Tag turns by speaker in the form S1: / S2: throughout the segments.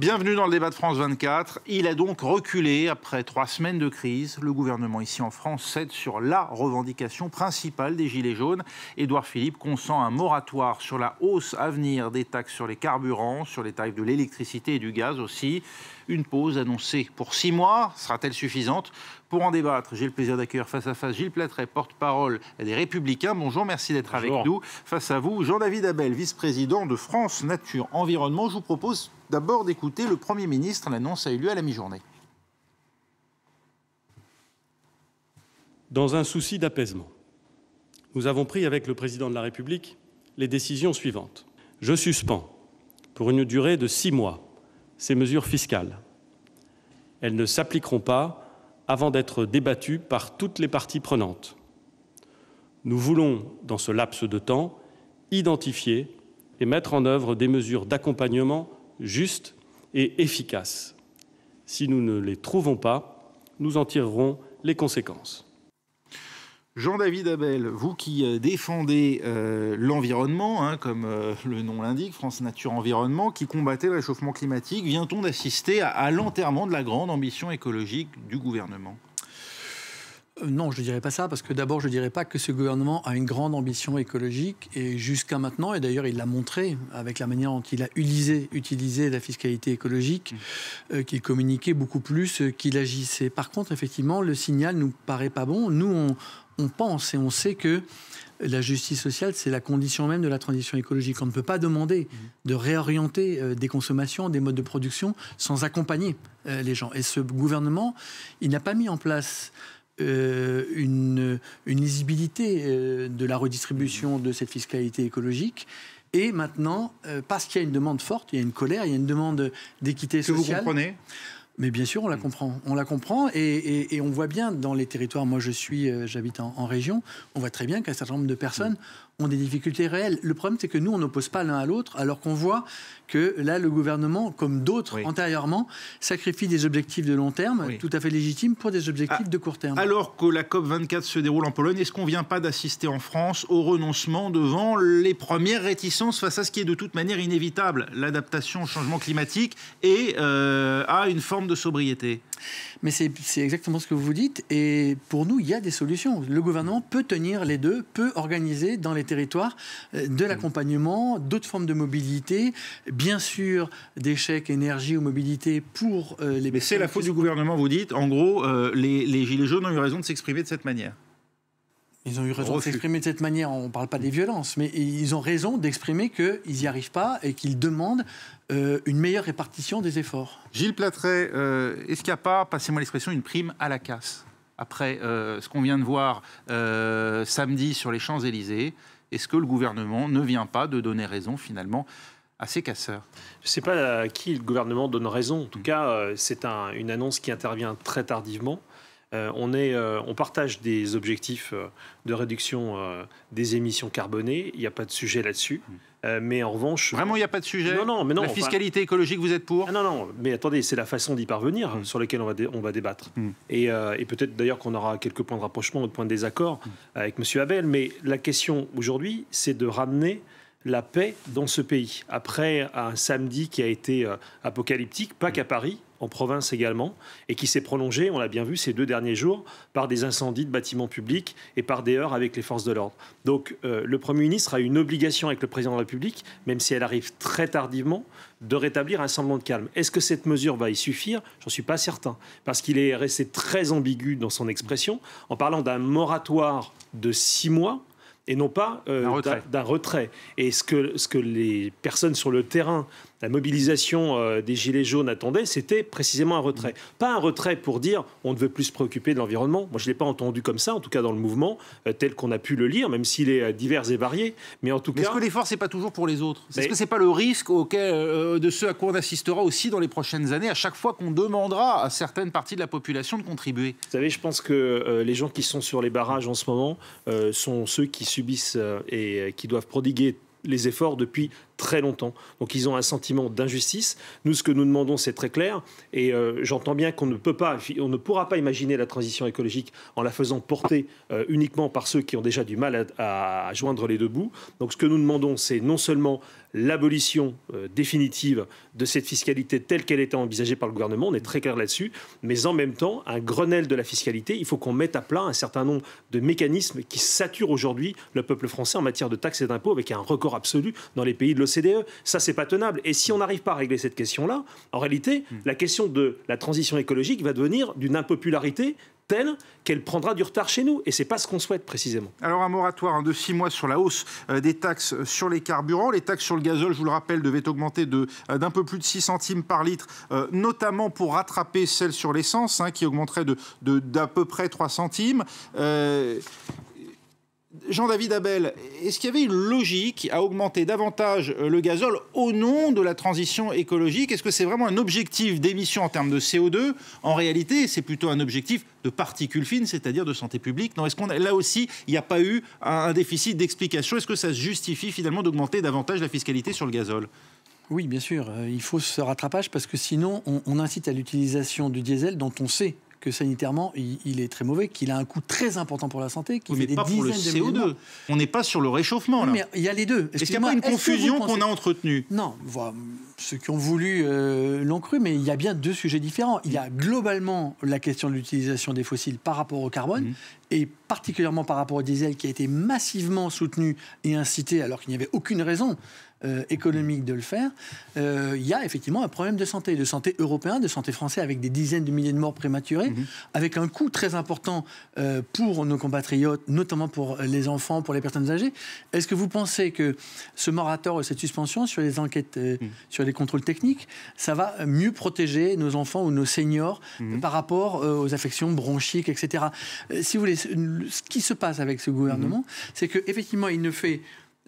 S1: Bienvenue dans le débat de France 24. Il a donc reculé après 3 semaines de crise. Le gouvernement ici en France cède sur la revendication principale des Gilets jaunes. Édouard Philippe consent un moratoire sur la hausse à venir des taxes sur les carburants, sur les tarifs de l'électricité et du gaz aussi. Une pause annoncée pour 6 mois. Sera-t-elle suffisante? Pour en débattre, j'ai le plaisir d'accueillir face à face Gilles Plattret, porte-parole des Républicains. Bonjour, merci d'être avec nous. Face à vous, Jean-David Abel, vice-président de France Nature Environnement. Je vous propose d'abord d'écouter le Premier ministre. L'annonce a eu lieu à la mi-journée.
S2: Dans un souci d'apaisement, nous avons pris avec le Président de la République les décisions suivantes. Je suspends, pour une durée de 6 mois, ces mesures fiscales. Elles ne s'appliqueront pas avant d'être débattues par toutes les parties prenantes. Nous voulons, dans ce laps de temps, identifier et mettre en œuvre des mesures d'accompagnement justes et efficaces. Si nous ne les trouvons pas, nous en tirerons les conséquences.
S1: Jean-David Abel, vous qui défendez l'environnement, comme le nom l'indique, France Nature Environnement, qui combattait le réchauffement climatique, vient-on d'assister à l'enterrement de la grande ambition écologique du gouvernement ?
S3: Non, je ne dirais pas ça, parce que d'abord, je ne dirais pas que ce gouvernement a une grande ambition écologique, et jusqu'à maintenant, et d'ailleurs il l'a montré avec la manière dont il a utilisé la fiscalité écologique, qu'il communiquait beaucoup plus qu'il agissait. Par contre, effectivement, le signal ne nous paraît pas bon. Nous, on pense et on sait que la justice sociale, c'est la condition même de la transition écologique. On ne peut pas demander de réorienter des consommations, des modes de production, sans accompagner les gens. Et ce gouvernement, il n'a pas mis en place une lisibilité de la redistribution de cette fiscalité écologique. Et maintenant, parce qu'il y a une demande forte, il y a une colère, il y a une demande d'équité sociale.
S1: Que vous comprenez ?
S3: Mais bien sûr, on la comprend. On la comprend et on voit bien dans les territoires. Moi, j'habite en région. On voit très bien qu'un certain nombre de personnes ont des difficultés réelles. Le problème, c'est que nous, on n'oppose pas l'un à l'autre, alors qu'on voit que là, le gouvernement, comme d'autres antérieurement, sacrifie des objectifs de long terme, tout à fait légitimes, pour des objectifs de court terme.
S1: Alors que la COP24 se déroule en Pologne, est-ce qu'on ne vient pas d'assister en France au renoncement devant les premières réticences face à ce qui est de toute manière inévitable, l'adaptation au changement climatique et à une forme de sobriété?
S3: Mais c'est exactement ce que vous dites. Et pour nous, il y a des solutions. Le gouvernement peut tenir les deux, peut organiser dans les territoires de l'accompagnement, d'autres formes de mobilité, bien sûr des chèques énergie ou mobilité pour les...
S1: Mais c'est la faute du gouvernement, vous dites. En gros, les Gilets jaunes ont eu raison de s'exprimer de cette manière.
S3: Ils ont eu raison de s'exprimer de cette manière. On ne parle pas des violences, mais ils ont raison d'exprimer qu'ils n'y arrivent pas et qu'ils demandent une meilleure répartition des efforts.
S1: Gilles Plattret, est-ce qu'il n'y a pas, passez-moi l'expression, une prime à la casse après ce qu'on vient de voir samedi sur les Champs-Élysées? Est-ce que le gouvernement ne vient pas de donner raison finalement à ces casseurs?
S4: Je ne sais pas à qui le gouvernement donne raison. En tout cas, c'est une annonce qui intervient très tardivement. On partage des objectifs de réduction des émissions carbonées. Il n'y a pas de sujet là-dessus. Mais en revanche...
S1: Vraiment, il n'y a pas de sujet?
S4: Non, mais non.
S1: La fiscalité écologique, vous êtes pour?
S4: Non. Mais attendez, c'est la façon d'y parvenir sur laquelle on va débattre. Et peut-être d'ailleurs qu'on aura quelques points de rapprochement ou de points de désaccord avec M. Abel. Mais la question aujourd'hui, c'est de ramener la paix dans ce pays. Après un samedi qui a été apocalyptique, pas qu'à Paris, en province également, et qui s'est prolongé, on l'a bien vu ces 2 derniers jours, par des incendies de bâtiments publics et par des heurts avec les forces de l'ordre. Donc le Premier ministre a une obligation avec le Président de la République, même si elle arrive très tardivement, de rétablir un semblant de calme. Est-ce que cette mesure va y suffire? J'en suis pas certain, parce qu'il est resté très ambigu dans son expression, en parlant d'un moratoire de 6 mois, et non pas d'un retrait. Et ce que les personnes sur le terrain, la mobilisation des Gilets jaunes attendaient, c'était précisément un retrait. Pas un retrait pour dire on ne veut plus se préoccuper de l'environnement. Moi, je ne l'ai pas entendu comme ça, en tout cas dans le mouvement, tel qu'on a pu le lire, même s'il est divers et varié. Mais en tout cas...
S1: Est-ce que l'effort, ce n'est pas toujours pour les autres? Est-ce que ce n'est pas le risque de ce à quoi on assistera aussi dans les prochaines années, à chaque fois qu'on demandera à certaines parties de la population de contribuer?
S4: Vous savez, je pense que les gens qui sont sur les barrages en ce moment sont ceux qui subissent et qui doivent prodiguer les efforts depuis très longtemps. Donc ils ont un sentiment d'injustice. Nous, ce que nous demandons, c'est très clair. Et j'entends bien on ne pourra pas imaginer la transition écologique en la faisant porter uniquement par ceux qui ont déjà du mal à joindre les deux bouts. Donc ce que nous demandons, c'est non seulement l'abolition définitive de cette fiscalité telle qu'elle était envisagée par le gouvernement, on est très clair là-dessus, mais en même temps, un Grenelle de la fiscalité, il faut qu'on mette à plat un certain nombre de mécanismes qui saturent aujourd'hui le peuple français en matière de taxes et d'impôts avec un record absolu dans les pays de l'OCDE. Ça, c'est pas tenable. Et si on n'arrive pas à régler cette question-là, en réalité, la question de la transition écologique va devenir d'une impopularité telle qu'elle prendra du retard chez nous. Et ce n'est pas ce qu'on souhaite précisément.
S1: Alors un moratoire de 6 mois sur la hausse des taxes sur les carburants. Les taxes sur le gazole, je vous le rappelle, devaient augmenter d'un peu plus de 6 centimes par litre, notamment pour rattraper celles sur l'essence, qui augmenterait d'à peu près 3 centimes. Jean-David Abel, est-ce qu'il y avait une logique à augmenter davantage le gazole au nom de la transition écologique? Est-ce que c'est vraiment un objectif d'émission en termes de CO2? En réalité, c'est plutôt un objectif de particules fines, c'est-à-dire de santé publique. Non, est-ce qu'on là aussi, il n'y a pas eu un déficit d'explication? Est-ce que ça se justifie finalement d'augmenter davantage la fiscalité sur le gazole?
S3: Oui, bien sûr. Il faut ce rattrapage parce que sinon, on incite à l'utilisation du diesel dont on sait que sanitairement, il est très mauvais, qu'il a un coût très important pour la santé, qui fait des dizaines de milliers de morts.
S1: On n'est pas sur le réchauffement, là.
S3: Mais il y a les deux.
S1: Est-ce qu'il n'y a pas une confusion qu'on a entretenue?
S3: Non, voilà, ceux qui ont voulu l'ont cru, mais il y a bien deux sujets différents. Il y a globalement la question de l'utilisation des fossiles par rapport au carbone, et particulièrement par rapport au diesel, qui a été massivement soutenu et incité, alors qu'il n'y avait aucune raison économique de le faire. Il y a effectivement un problème de santé européen, de santé français, avec des dizaines de milliers de morts prématurées, avec un coût très important pour nos compatriotes, notamment pour les enfants, pour les personnes âgées. Est-ce que vous pensez que ce moratoire, cette suspension sur les enquêtes, sur les contrôles techniques, ça va mieux protéger nos enfants ou nos seniors par rapport aux affections bronchiques, etc. Si vous voulez, ce qui se passe avec ce gouvernement, c'est qu'effectivement, il ne fait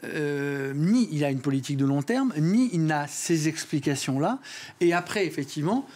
S3: ni il a une politique de long terme, ni il n'a ces explications-là. Et après, effectivement,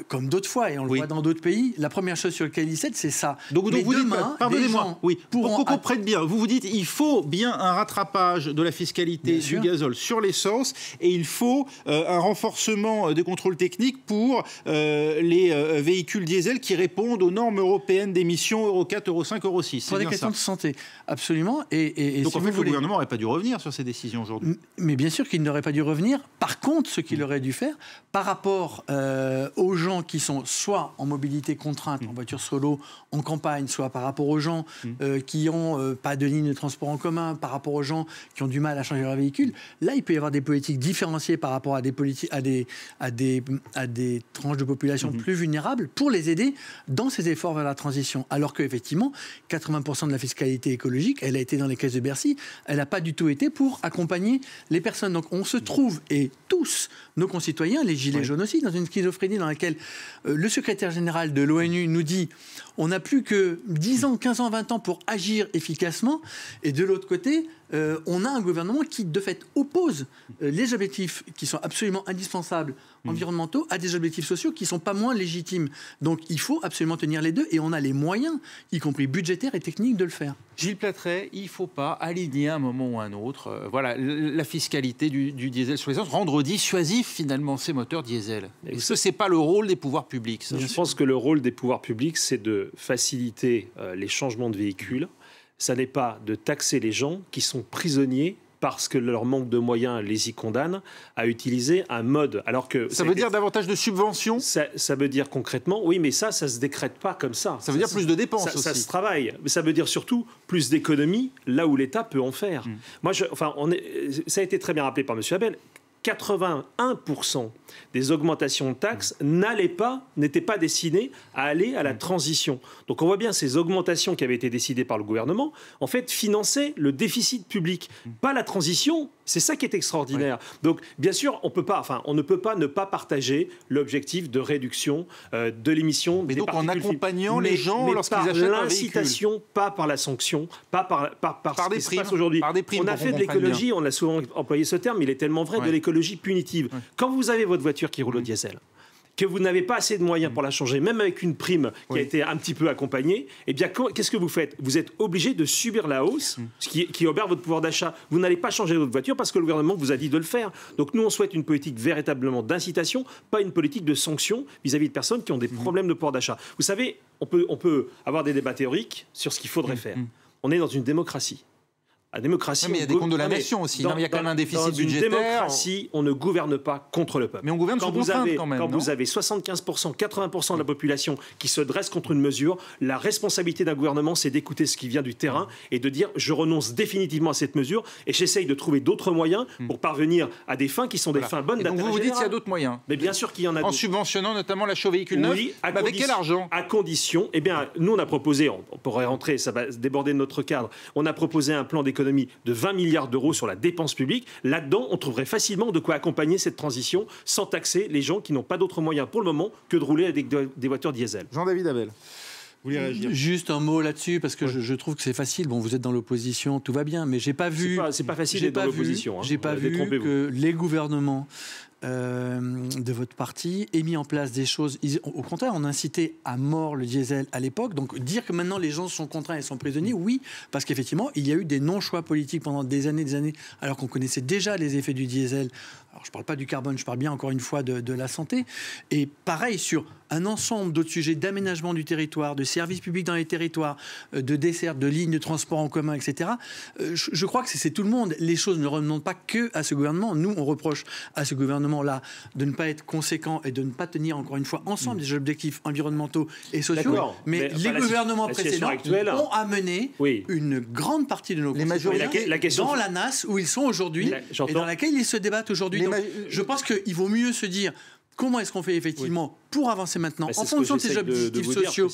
S3: comme d'autres fois, et on le voit dans d'autres pays, la première chose sur laquelle il cède, c'est ça.
S1: Donc vous
S3: demain,
S1: dites, pardonnez-moi, pour qu'on comprenne bien, vous dites il faut bien un rattrapage de la fiscalité du gazole sur l'essence, et il faut un renforcement des contrôles techniques pour les véhicules diesel qui répondent aux normes européennes d'émissions Euro 4, Euro 5, Euro 6.
S3: Pour des questions de santé, absolument. Et
S1: donc en fait, le gouvernement n'aurait pas dû revenir sur ces décisions aujourd'hui.
S3: Mais bien sûr qu'il n'aurait pas dû revenir. Par contre, ce qu'il aurait dû faire, par rapport aux gens qui sont soit en mobilité contrainte, en voiture solo, en campagne, soit par rapport aux gens qui n'ont pas de ligne de transport en commun, par rapport aux gens qui ont du mal à changer leur véhicule, là, il peut y avoir des politiques différenciées par rapport à des tranches de population plus vulnérables pour les aider dans ces efforts vers la transition. Alors qu'effectivement, 80% de la fiscalité écologique, elle a été dans les caisses de Bercy, elle n'a pas du tout été pour accompagner les personnes. Donc on se trouve, et tous nos concitoyens, les gilets jaunes aussi, dans une schizophrénie dans laquelle le secrétaire général de l'ONU nous dit on n'a plus que 10 ans, 15 ans, 20 ans pour agir efficacement, et de l'autre côté, on a un gouvernement qui, de fait, oppose les objectifs qui sont absolument indispensables environnementaux à des objectifs sociaux qui ne sont pas moins légitimes. Donc il faut absolument tenir les deux, et on a les moyens, y compris budgétaires et techniques, de le faire.
S1: Gilles Plattret, il ne faut pas aligner à un moment ou à un autre voilà, la fiscalité du diesel sur l'essence, rendre dissuasif finalement ces moteurs diesel. Est-ce que ce n'est pas le rôle des pouvoirs publics, ça?
S4: Je pense que le rôle des pouvoirs publics, c'est de faciliter les changements de véhicules. Ça n'est pas de taxer les gens qui sont prisonniers parce que leur manque de moyens les y condamne à utiliser un mode. Alors que
S1: ça veut dire davantage de subventions?
S4: Ça veut dire concrètement, oui, mais ça se décrète pas comme ça.
S1: Ça veut dire plus de dépenses aussi.
S4: Ça se travaille. Mais ça veut dire surtout plus d'économies là où l'État peut en faire. Moi, ça a été très bien rappelé par M. Abel. 81% des augmentations de taxes n'étaient pas destinées à aller à la transition. Donc on voit bien ces augmentations qui avaient été décidées par le gouvernement, en fait, finançaient le déficit public, pas la transition. C'est ça qui est extraordinaire. Donc bien sûr, on ne peut pas ne pas partager l'objectif de réduction de l'émission des particules.
S1: Mais donc en accompagnant les gens lorsqu'ils achètent un véhicule.
S4: Par l'incitation, pas par la sanction, pas par ce qui se passe aujourd'hui. On a fait de l'écologie, on a souvent employé ce terme, il est tellement vrai, de l'écologie punitive. Quand vous avez votre voiture qui roule au diesel que vous n'avez pas assez de moyens pour la changer, même avec une prime qui a été un petit peu accompagnée, eh bien, qu'est-ce que vous faites? Vous êtes obligé de subir la hausse, ce qui obère votre pouvoir d'achat. Vous n'allez pas changer votre voiture parce que le gouvernement vous a dit de le faire. Donc nous, on souhaite une politique véritablement d'incitation, pas une politique de sanction vis-à-vis de personnes qui ont des problèmes de pouvoir d'achat. Vous savez, on peut avoir des débats théoriques sur ce qu'il faudrait faire. On est dans une démocratie. La démocratie,
S1: mais il y a des comptes de la nation aussi. Il y a quand même un déficit budgétaire.
S4: Dans une démocratie, on ne gouverne pas contre le peuple.
S1: Mais on gouverne sous contrainte quand même.
S4: Quand vous avez 75%, 80% de la population qui se dresse contre une mesure, la responsabilité d'un gouvernement, c'est d'écouter ce qui vient du terrain et de dire je renonce définitivement à cette mesure et j'essaye de trouver d'autres moyens pour parvenir à des fins qui sont des fins bonnes d'intérêt général.
S1: Vous dites qu'il y a d'autres moyens.
S4: Mais bien sûr qu'il y en a d'autres.
S1: En subventionnant notamment l'achat véhicule neuf.
S4: Oui,
S1: avec quel argent?
S4: À condition, eh bien, nous on a proposé, on pourrait rentrer, ça va déborder de notre cadre, on a proposé un plan d'économie de 20 milliards d'euros sur la dépense publique. Là-dedans, on trouverait facilement de quoi accompagner cette transition sans taxer les gens qui n'ont pas d'autres moyens pour le moment que de rouler avec des voitures diesel.
S1: Jean-David Abel, vous voulez réagir?
S3: Juste un mot là-dessus, parce que je trouve que c'est facile. Bon, vous êtes dans l'opposition, tout va bien, mais j'ai pas vu...
S4: C'est pas facile d'être dans l'opposition.
S3: J'ai pas vu que les gouvernements de votre parti aient mis en place des choses. Au contraire, on incitait à mort le diesel à l'époque. Donc dire que maintenant les gens sont contraints et sont prisonniers, oui, parce qu'effectivement, il y a eu des non-choix politiques pendant des années, alors qu'on connaissait déjà les effets du diesel. Alors je ne parle pas du carbone, je parle bien encore une fois de la santé. Et pareil sur un ensemble d'autres sujets d'aménagement du territoire, de services publics dans les territoires, de dessertes, de lignes de transport en commun, etc. Je crois que c'est tout le monde. Les choses ne remontent pas que à ce gouvernement. Nous, on reproche à ce gouvernement-là de ne pas être conséquent et de ne pas tenir, encore une fois, ensemble des objectifs environnementaux et sociaux. Mais les gouvernements précédents ont amené une grande partie de nos concitoyens dans la nasse où ils sont aujourd'hui et dans laquelle ils se débattent aujourd'hui. Donc, je pense qu'il vaut mieux se dire comment est-ce qu'on fait effectivement pour avancer maintenant en fonction de ces objectifs sociaux.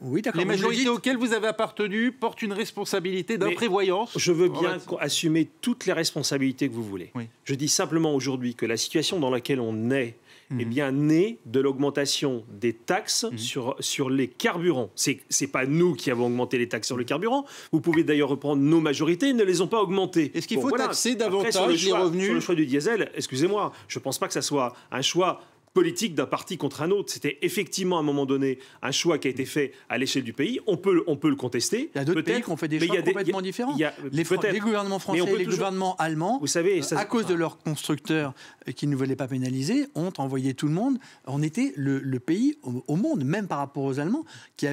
S3: Oui, d'accord.
S1: Les majorités auxquelles vous avez appartenu portent une responsabilité d'imprévoyance.
S4: Je veux bien assumer toutes les responsabilités que vous voulez. Oui. Je dis simplement aujourd'hui que la situation dans laquelle on est est bien née de l'augmentation des taxes sur les carburants. C'est pas nous qui avons augmenté les taxes sur le carburant. Vous pouvez d'ailleurs reprendre nos majorités, ils ne les ont pas augmentées.
S1: Est-ce qu'il faut taxer davantage les revenus?
S4: Sur le choix du diesel, excusez-moi, je ne pense pas que ça soit un choix politique d'un parti contre un autre. C'était effectivement à un moment donné un choix qui a été fait à l'échelle du pays. On peut le contester.
S3: Il y a d'autres pays qui ont fait des choix complètement différents. Les gouvernements français et les gouvernements allemands, vous savez, à cause de leurs constructeurs qui ne voulaient pas pénaliser, ont envoyé tout le monde. On était le pays au monde, même par rapport aux Allemands,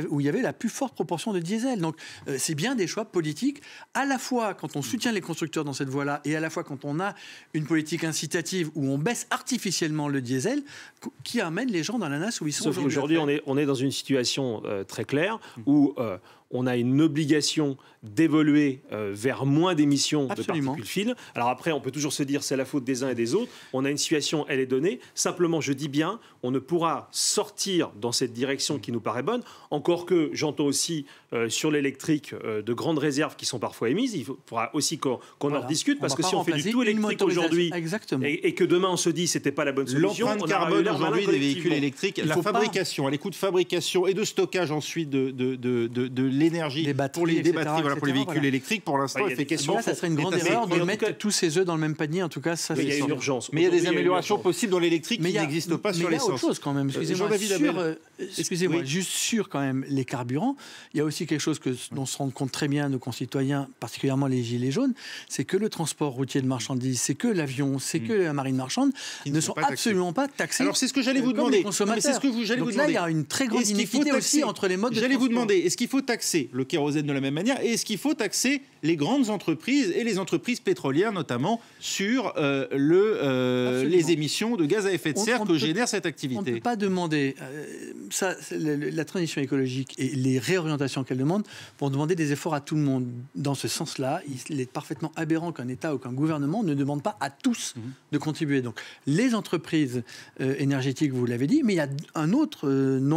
S3: où il y avait la plus forte proportion de diesel. Donc c'est bien des choix politiques, à la fois quand on soutient les constructeurs dans cette voie-là, et à la fois quand on a une politique incitative où on baisse artificiellement le diesel, qui amène les gens dans la nasse où ils sont aujourd'hui.
S4: Aujourd'hui, on est dans une situation très claire où on a une obligation d'évoluer vers moins d'émissions de particules fines. Alors après, on peut toujours se dire c'est la faute des uns et des autres. On a une situation, elle est donnée. Simplement, je dis bien, on ne pourra sortir dans cette direction qui nous paraît bonne. Encore que j'entends aussi sur l'électrique de grandes réserves qui sont parfois émises. Il faudra aussi qu'on en rediscute parce que si on fait du tout électrique aujourd'hui et que demain on se dit c'était pas la bonne solution,
S1: l'empreinte carbone aujourd'hui des véhicules électriques, la fabrication, les coûts de fabrication et de stockage ensuite de l'énergie pour les batteries, pour les véhicules électriques, pour l'instant, il fait question.
S3: Ça serait une grande erreur de mettre tous ces œufs dans le même panier. En tout cas, ça.
S4: Il y a une urgence.
S1: Mais il y a des améliorations possibles dans l'électrique qui n'existent pas sur l'essence.
S3: Mais il y a autre chose quand même. Excusez-moi, juste sur quand même les carburants. Il y a aussi quelque chose dont se rendent compte très bien nos concitoyens, particulièrement les gilets jaunes, c'est que le transport routier de marchandises, c'est que l'avion, c'est que la marine marchande ne sont absolument pas taxés.
S1: Alors c'est ce que j'allais vous demander.
S3: C'est ce que j'allais vous demander. Là, il y a une très grande iniquité aussi entre les modes de transport.
S1: J'allais vous demander, est-ce qu'il faut taxer le kérosène de la même manière et est-ce qu'il faut taxer les grandes entreprises et les entreprises pétrolières notamment sur les émissions de gaz à effet de serre que génère cette activité?
S3: On ne peut pas demander la transition écologique et les réorientations qu'elle demande vont demander des efforts à tout le monde. Dans ce sens-là, il est parfaitement aberrant qu'un État ou qu'un gouvernement ne demande pas à tous de contribuer. Donc les entreprises énergétiques, vous l'avez dit, mais il y a un autre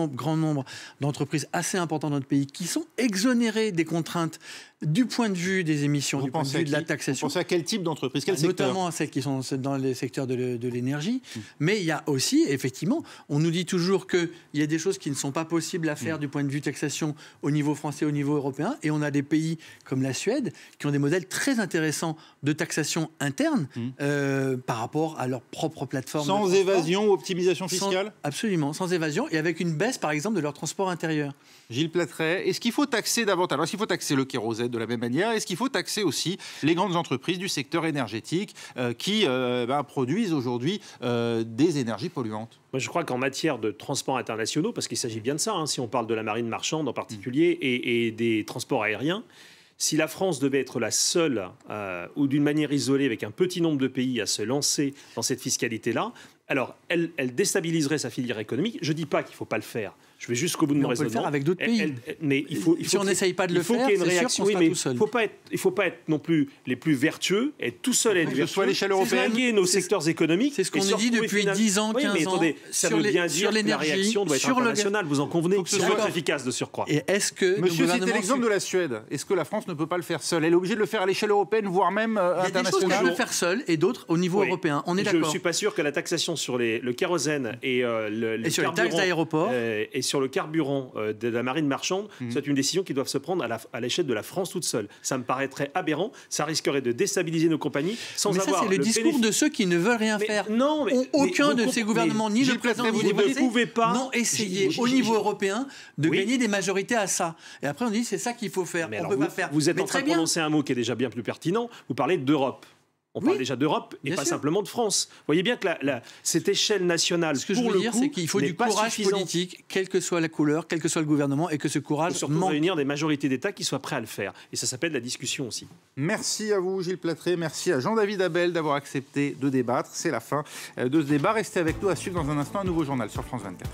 S3: grand nombre d'entreprises assez importantes dans notre pays qui sont exonérées des contraintes Du point de vue des émissions,
S1: Vous
S3: du point de
S1: pensez
S3: vue de la
S1: Vous
S3: taxation,
S1: pensez à quel type d'entreprise, quel secteur?
S3: notamment à celles qui sont dans les secteurs de l'énergie. Mais il y a aussi, effectivement, on nous dit toujours qu'il y a des choses qui ne sont pas possibles à faire du point de vue taxation au niveau français, au niveau européen. Et on a des pays comme la Suède qui ont des modèles très intéressants de taxation interne par rapport à leur propre plateforme.
S1: Sans évasion ou optimisation fiscale?
S3: Absolument, sans évasion. Et avec une baisse, par exemple, de leur transport intérieur.
S1: Gilles Platret, est-ce qu'il faut taxer davantage? Alors, est-ce qu'il faut taxer le kérosène de la même manière? Est-ce qu'il faut taxer aussi les grandes entreprises du secteur énergétique qui produisent aujourd'hui des énergies polluantes?
S4: Moi, je crois qu'en matière de transports internationaux, parce qu'il s'agit bien de ça, si on parle de la marine marchande en particulier et des transports aériens, si la France devait être la seule ou d'une manière isolée avec un petit nombre de pays à se lancer dans cette fiscalité-là, alors elle déstabiliserait sa filière économique. Je ne dis pas qu'il ne faut pas le faire. Je vais jusqu'au bout de mon raisonnement.
S3: On peut le faire avec d'autres pays.
S4: Mais
S3: si on n'essaye pas de le faire, c'est sûr qu'on sera tout seul.
S4: Il ne faut pas être non plus les plus vertueux, être tout seul et être vertueux.
S1: Que ce soit à l'échelle européenne.
S4: Flinguer nos secteurs économiques.
S3: C'est ce qu'on nous dit depuis 10 ans, 15 ans.
S4: Mais attendez, ça veut bien dire que la réaction doit être internationale. Vous en convenez?
S1: Faut que ce
S4: soit efficace de surcroît.
S3: Et est-ce que
S1: Monsieur, c'était l'exemple de la Suède. Est-ce que la France ne peut pas le faire seule? Elle est obligée de le faire à l'échelle européenne, voire même internationale.
S3: Il y a des choses qu'on peut faire seule et d'autres au niveau européen. On est d'accord.
S4: Je ne suis pas sûr que la taxation sur le kérosène et
S3: sur les taxes d'aéroport
S4: et sur le carburant de la marine marchande, c'est une décision qui doit se prendre à l'échelle de la France toute seule. Ça me paraîtrait aberrant. Ça risquerait de déstabiliser nos compagnies sans avoir.
S3: Ça, c'est le discours de ceux qui ne veulent rien faire.
S4: Non, mais
S3: aucun de ces gouvernements, ni le président, ni les députés, n'ont essayé au niveau européen de gagner des majorités à ça. Et après, on dit c'est ça qu'il faut faire. On peut pas faire.
S4: Vous êtes en train de prononcer un mot qui est déjà bien plus pertinent. Vous parlez d'Europe. On parle déjà d'Europe et pas simplement de France. Vous voyez bien que cette échelle nationale,
S3: ce que je veux dire, c'est qu'il faut du courage politique, quelle que soit la couleur, quel que soit le gouvernement, et que ce courage
S4: surtout réunir des majorités d'États qui soient prêts à le faire. Et ça s'appelle la discussion aussi.
S1: Merci à vous, Gilles Platret. Merci à Jean-David Abel d'avoir accepté de débattre. C'est la fin de ce débat. Restez avec nous à suivre dans un instant un nouveau journal sur France 24.